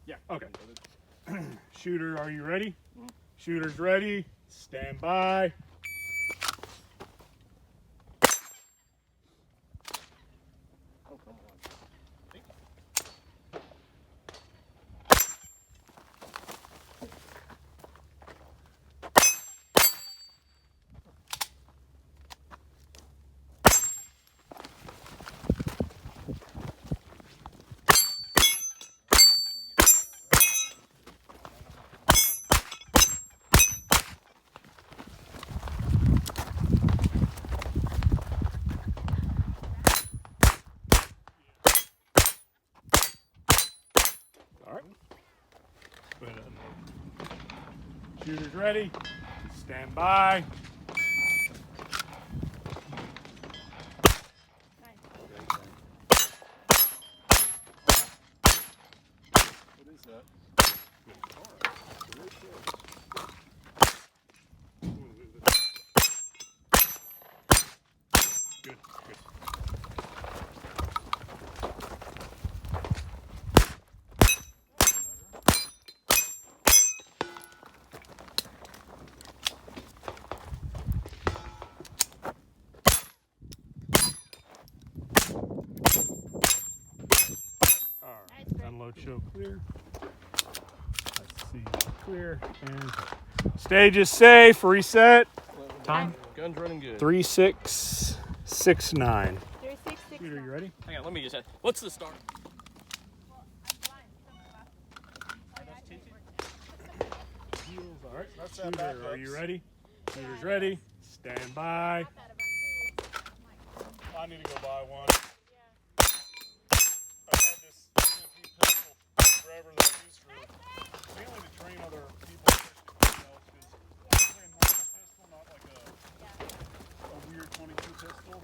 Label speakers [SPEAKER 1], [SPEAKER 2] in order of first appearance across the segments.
[SPEAKER 1] Yeah. Okay. Shooter, are you ready? Shooter's ready. Stand by.
[SPEAKER 2] Oh, come on.
[SPEAKER 1] All right. Shooter's ready. Stand by.
[SPEAKER 2] What is that?
[SPEAKER 1] Good. Good. All right. Unload show clear. Let's see. Clear. And stage is safe. Reset.
[SPEAKER 3] Time?
[SPEAKER 2] Gun's running good.
[SPEAKER 1] 3669.
[SPEAKER 3] 3669.
[SPEAKER 1] Shooter, you ready?
[SPEAKER 2] Hang on, let me just ask. What's the start?
[SPEAKER 1] All right. Shooter, are you ready? Shooter's ready. Stand by. I need to go buy one. I've had this EMP pistol forever that I use for mainly to train other people, especially myself, because it's a normal pistol, not like a weird 22 pistol.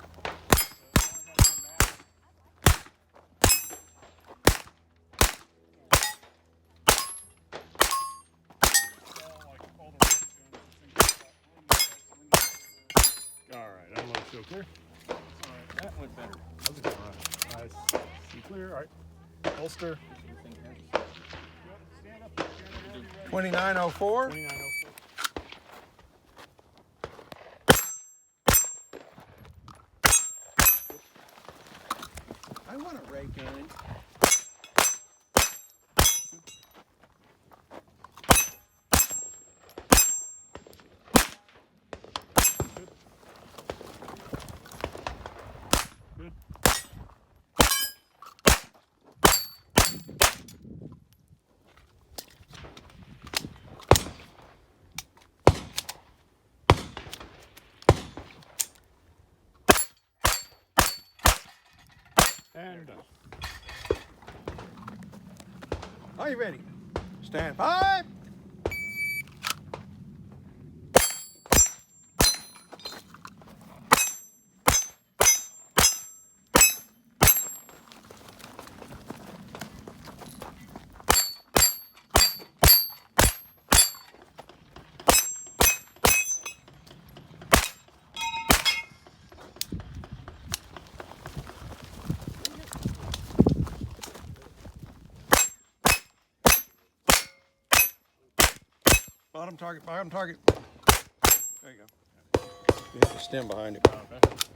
[SPEAKER 1] All right, unload show clear.
[SPEAKER 2] All right, that went better.
[SPEAKER 1] How's it going? All right. Nice. See clear. All right. Holster.
[SPEAKER 4] 2904.
[SPEAKER 1] 2904.
[SPEAKER 4] I want a ray gun.
[SPEAKER 1] Good. And done.
[SPEAKER 4] Are you ready? Stand by. Bottom target, bottom target. There you go. You have to stand behind it.
[SPEAKER 1] Okay.